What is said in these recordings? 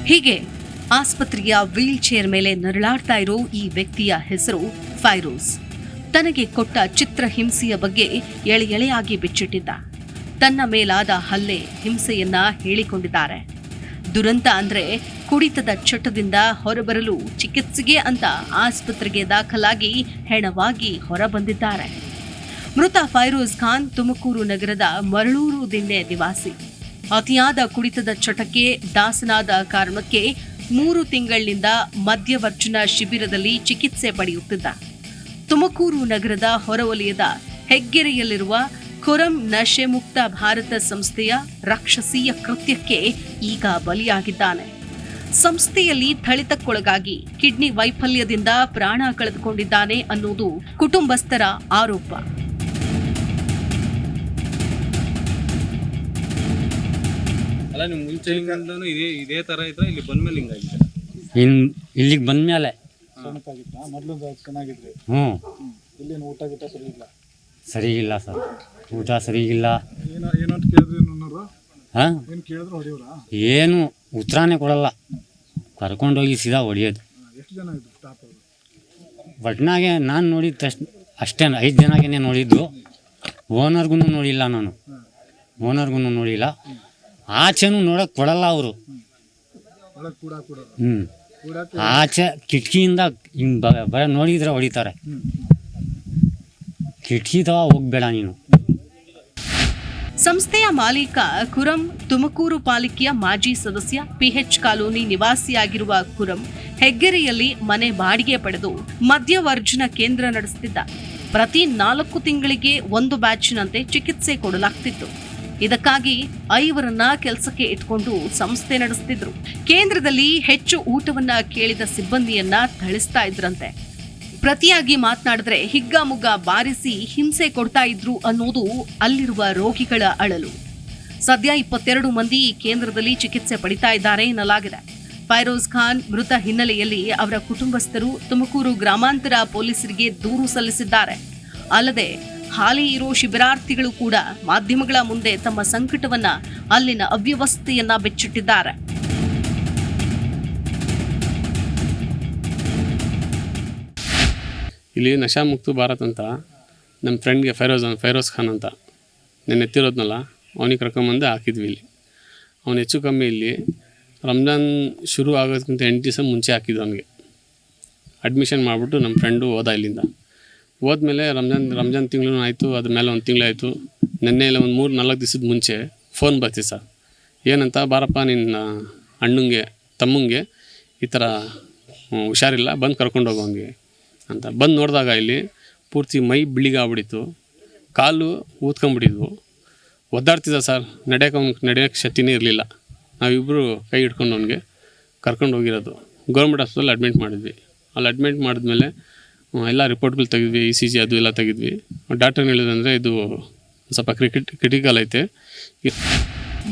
ಹೀಗೆ ಆಸ್ಪತ್ರೆಯ wheel chair ಮೇಲೆ ನರಳಾಡ್ತಾ ಇರೋ ಈ ವ್ಯಕ್ತಿಯ ಹೆಸರು ಫೈರೋಜ್. ತನಗೆ ಕೊಟ್ಟ ಚಿತ್ರಹಿಂಸೆಯ ಬಗ್ಗೆ ಎಳೆಯಾಗಿ ಬಿಚ್ಚಿಟ್ಟಿದ್ದ. ತನ್ನ ಮೇಲಾದ ಹಲ್ಲೆ ಹಿಂಸೆಯನ್ನ ಹೇಳಿಕೊಂಡಿದ್ದಾರೆ. ದುರಂತ ಅಂದ್ರೆ ಕುಡಿತದ ಚಟದಿಂದ ಹೊರಬರಲು ಚಿಕಿತ್ಸೆಗೆ ಅಂತ ಆಸ್ಪತ್ರೆಗೆ ದಾಖಲಾಗಿ ಹೆಣವಾಗಿ ಹೊರಬಂದಿದ್ದಾರೆ. ಮೃತ ಫೈರೋಜ್ ಖಾನ್ ತುಮಕೂರು ನಗರದ ಮರಳೂರು ದಿಣ್ಣೆ ನಿವಾಸಿ. ಅತಿಯಾದ ಕುಡಿತದ ಚಟಕ್ಕೆ ದಾಸನಾದ ಕಾರಣಕ್ಕೆ 3 ತಿಂಗಳಿನಿಂದ ಮದ್ಯವರ್ಜನ ಶಿಬಿರದಲ್ಲಿ ಚಿಕಿತ್ಸೆ ಪಡೆಯುತ್ತಿದ್ದ. ತುಮಕೂರು ನಗರದ ಹೊರವಲಯದ ಹೆಗ್ಗೆರೆಯಲ್ಲಿರುವ ಖುರಂ ನಶೆ ಮುಕ್ತ ಭಾರತ ಸಂಸ್ಥೆಯ ರಾಕ್ಷಸೀಯ ಕೃತ್ಯಕ್ಕೆ ಈಗ ಬಲಿಯಾಗಿದ್ದಾನೆ. ಸಂಸ್ಥೆಯಲ್ಲಿ ಥಳಿತಕ್ಕೊಳಗಾಗಿ ಕಿಡ್ನಿ ವೈಫಲ್ಯದಿಂದ ಪ್ರಾಣ ಕಳೆದುಕೊಂಡಿದ್ದಾನೆ ಅನ್ನೋದು ಕುಟುಂಬಸ್ಥರ ಆರೋಪ. ಅಲ್ಲ, ನೀವು ಮುಂಚೆಯಿಂದನೂ ಇದೇ ತರ ಇದ್ರೆ ಇಲ್ಲಿ ಬಂದ್ಮೇಲೆ ಹಿಂಗಾಗಿದೆ? ಇಲ್ಲಿಗೆ ಬಂದ್ಮೇಲೆ ಮೊದಲು ಚೆನ್ನಾಗಿದ್ರಿ. ಇಲ್ಲೇನು ಊಟ ಗಿಟ ಸರಿ ಇಲ್ಲ? ಸರಿ ಇಲ್ಲ ಸರ್, ಊಟ ಸರಿ ಇಲ್ಲ. ಏನಂತ ಕೇಳಿದ್ರಿ ಅನ್ನೋರು? ಹಾಂ, ಏನು ಕೇಳಿದ್ರು ಹೊಡೆಯೋರಾ? ಏನು ಉತ್ತರನೇ ಕೊಡಲ್ಲ, ಕರ್ಕೊಂಡೋಗಿ ಸೀದಾ ಹೊಡೆಯೋದು. ಎಷ್ಟು ಜನ ಇದ್ರು ಸ್ಟಾಫ್ ಅವರು? ಒಟ್ನಾಗೆ ನಾನು ನೋಡಿದ್ದು ಅಷ್ಟೇ 5 ಜನಗೇನೆ ನೋಡಿದ್ದು. ಓನರ್ಗೂ ನೋಡಿಲ್ಲ, ನಾನು ಓನರ್ಗೂ ನೋಡಿಲ್ಲ. ಆಚೆನೂ ನೋಡೋಕೆ ಕೊಡಲ್ಲ ಅವರು. ಆಚೆ ಕಿಟಕಿಯಿಂದ ಹಿಂಗೆ ನೋಡಿದ್ರೆ ಹೊಡಿತಾರೆ. ಕಿಟಕಿ ತವ ಹೋಗ್ಬೇಡ ನೀನು. ಸಂಸ್ಥೆಯ ಮಾಲೀಕ ಖುರಂ ತುಮಕೂರು ಪಾಲಿಕೆಯ ಮಾಜಿ ಸದಸ್ಯ PH ಕಾಲೋನಿ ನಿವಾಸಿಯಾಗಿರುವ ಖುರಂ ಹೆಗ್ಗೆರೆಯಲ್ಲಿ ಮನೆ ಬಾಡಿಗೆ ಪಡೆದು ಮದ್ಯವರ್ಜನ ಕೇಂದ್ರ ನಡೆಸುತ್ತಿದ್ದ. ಪ್ರತಿ 4 ತಿಂಗಳಿಗೆ 1 ಬ್ಯಾಚಿನಂತೆ ಚಿಕಿತ್ಸೆ ಕೊಡಲಾಗ್ತಿತ್ತು. ಇದಕ್ಕಾಗಿ 5ರನ್ನ ಕೆಲಸಕ್ಕೆ ಇಟ್ಕೊಂಡು ಸಂಸ್ಥೆ ನಡೆಸುತ್ತಿದ್ರು. ಕೇಂದ್ರದಲ್ಲಿ ಹೆಚ್ಚು ಊಟವನ್ನ ಕೇಳಿದ ಸಿಬ್ಬಂದಿಯನ್ನ ಥಳಿಸ್ತಾ ಇದ್ರಂತೆ. ಪ್ರತಿಯಾಗಿ ಮಾತನಾಡಿದ್ರೆ ಹಿಗ್ಗಾಮುಗ್ಗಾ ಬಾರಿಸಿ ಹಿಂಸೆ ಕೊಡ್ತಾ ಇದ್ರು ಅನ್ನೋದು ಅಲ್ಲಿರುವ ರೋಗಿಗಳ ಅಳಲು. ಸದ್ಯ 22 ಮಂದಿ ಈ ಕೇಂದ್ರದಲ್ಲಿ ಚಿಕಿತ್ಸೆ ಪಡಿತಾ ಇದ್ದಾರೆ ಎನ್ನಲಾಗಿದೆ. ಫೈರೋಜ್ ಖಾನ್ ಮೃತ ಹಿನ್ನೆಲೆಯಲ್ಲಿ ಅವರ ಕುಟುಂಬಸ್ಥರು ತುಮಕೂರು ಗ್ರಾಮಾಂತರ ಪೊಲೀಸರಿಗೆ ದೂರು ಸಲ್ಲಿಸಿದ್ದಾರೆ. ಅಲ್ಲದೆ ಹಾಲಿ ಇರೋ ಶಿಬಿರಾರ್ಥಿಗಳು ಕೂಡ ಮಾಧ್ಯಮಗಳ ಮುಂದೆ ತಮ್ಮ ಸಂಕಟವನ್ನ, ಅಲ್ಲಿನ ಅವ್ಯವಸ್ಥೆಯನ್ನ ಬೆಚ್ಚಿಟ್ಟಿದ್ದಾರೆ. ಇಲ್ಲಿ ನಶಾ ಮುಕ್ತ ಭಾರತ್ ಅಂತ ನಮ್ಮ ಫ್ರೆಂಡ್ಗೆ ಫೈರೋಜ್ ಖಾನ್ ಅಂತ ನಾನು ಎತ್ತಿರೋದ್ನಲ್ಲ, ಅವನಿಗೆ ಕರ್ಕೊಂಬಂದು ಹಾಕಿದ್ವಿ ಇಲ್ಲಿ. ಅವನು ಹೆಚ್ಚು ಕಮ್ಮಿ ಇಲ್ಲಿ ರಂಜಾನ್ ಶುರು ಆಗೋದಕ್ಕಿಂತ 8 ದಿವಸ ಮುಂಚೆ ಹಾಕಿದ್ದು. ಅವನಿಗೆ ಅಡ್ಮಿಷನ್ ಮಾಡಿಬಿಟ್ಟು ನಮ್ಮ ಫ್ರೆಂಡು ಹೋದ ಇಲ್ಲಿಂದ. ಹೋದ್ಮೇಲೆ ರಂಜಾನ್ ತಿಂಗಳು ಆಯಿತು, ಅದ್ರ ಮೇಲೆ 1 ತಿಂಗಳಾಯಿತು. ನೆನ್ನೆ ಇಲ್ಲ ಒಂದು 3-4 ದಿವಸದ ಮುಂಚೆ ಫೋನ್ ಬರ್ತೀವಿ ಸರ್, ಏನಂತ, ಬಾರಪ್ಪ ನಿನ್ನ ಅಣ್ಣಂಗೆ ತಮ್ಮಂಗೆ ಈ ಥರ ಹುಷಾರಿಲ್ಲ, ಬಂದು ಕರ್ಕೊಂಡೋಗೋ ಅವನಿಗೆ ಅಂತ. ಬಂದು ನೋಡಿದಾಗ ಇಲ್ಲಿ ಪೂರ್ತಿ ಮೈ ಬಿಳಿಗಾಗ್ಬಿಟ್ಟಿತ್ತು, ಕಾಲು ಊದ್ಕೊಂಬಿಟ್ಟಿದ್ವು, ಒದ್ದಾಡ್ತಿದ್ದ ಸರ್. ನಡೆಯೋಕ್ಕೆ ಶಕ್ತಿನೇ ಇರಲಿಲ್ಲ. ನಾವಿಬ್ಬರು ಕೈ ಹಿಡ್ಕೊಂಡು ಅವನಿಗೆ ಕರ್ಕೊಂಡು ಹೋಗಿರೋದು. ಗೌರ್ಮೆಂಟ್ ಹಾಸ್ಪಿಟಲ್ ಅಡ್ಮಿಟ್ ಮಾಡಿದ್ವಿ. ಅಲ್ಲಿ ಅಡ್ಮಿಟ್ ಮಾಡಿದ್ಮೇಲೆ ಎಲ್ಲ ರಿಪೋರ್ಟ್ಗಳು ತೆಗೆದ್ವಿ, ECG ಅದು ಎಲ್ಲ ತೆಗೆದ್ವಿ. ಡಾಕ್ಟರ್ ಹೇಳಿದಂದರೆ ಇದು ಸ್ವಲ್ಪ ಕ್ರಿಟಿಕಲ್ ಐತೆ.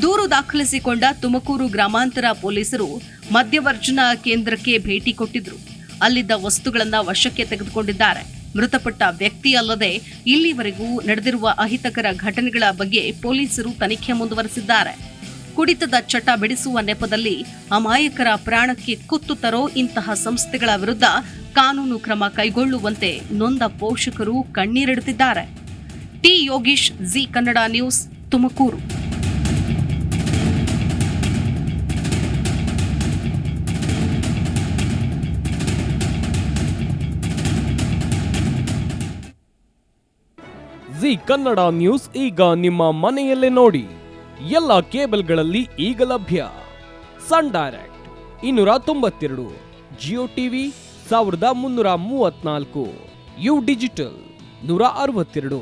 ದೂರು ದಾಖಲಿಸಿಕೊಂಡ ತುಮಕೂರು ಗ್ರಾಮಾಂತರ ಪೊಲೀಸರು ಮದ್ಯವರ್ಜನ ಕೇಂದ್ರಕ್ಕೆ ಭೇಟಿ ಕೊಟ್ಟಿದ್ರು. ಅಲ್ಲಿದ್ದ ವಸ್ತುಗಳನ್ನ ವಶಕ್ಕೆ ತೆಗೆದುಕೊಂಡಿದ್ದಾರೆ. ಮೃತಪಟ್ಟ ವ್ಯಕ್ತಿ ಅಲ್ಲದೆ ಇಲ್ಲಿವರೆಗೂ ನಡೆದಿರುವ ಅಹಿತಕರ ಘಟನೆಗಳ ಬಗ್ಗೆ ಪೊಲೀಸರು ತನಿಖೆ ಮುಂದುವರೆಸಿದ್ದಾರೆ. ಕುಡಿತದ ಚಟ ಬಿಡಿಸುವ ನೆಪದಲ್ಲಿ ಅಮಾಯಕರ ಪ್ರಾಣಕ್ಕೆ ಕುತ್ತು ತರೋ ಇಂತಹ ಸಂಸ್ಥೆಗಳ ವಿರುದ್ಧ ಕಾನೂನು ಕ್ರಮ ಕೈಗೊಳ್ಳುವಂತೆ ನೊಂದ ಪೋಷಕರು ಕಣ್ಣೀರಿಡುತ್ತಿದ್ದಾರೆ. T Yogish, Zee Kannada news, Tumakuru. Zee Kannada news ಈಗ ನಿಮ್ಮ ಮನೆಯಲ್ಲೇ ನೋಡಿ. ಎಲ್ಲ ಕೇಬಲ್ಗಳಲ್ಲಿ ಈಗ ಲಭ್ಯ. Sun Direct 292, Jio TV 1334, U digital 162,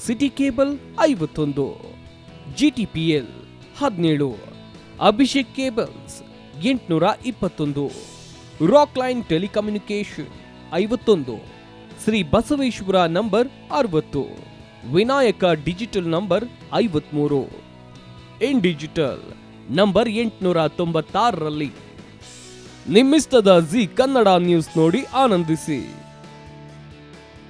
city cable 51, GTPL 17, Abhishek cables 821, Rockline telecommunication 51, Shri Basaveshwara number 60, Vinayaka digital number 53, in digital number 896ರಲ್ಲಿ. ನಿಮ್ಮಿಸ್ತದ ಜಿ ಕನ್ನಡ ನ್ಯೂಸ್ ನೋಡಿ ಆನಂದಿಸಿ.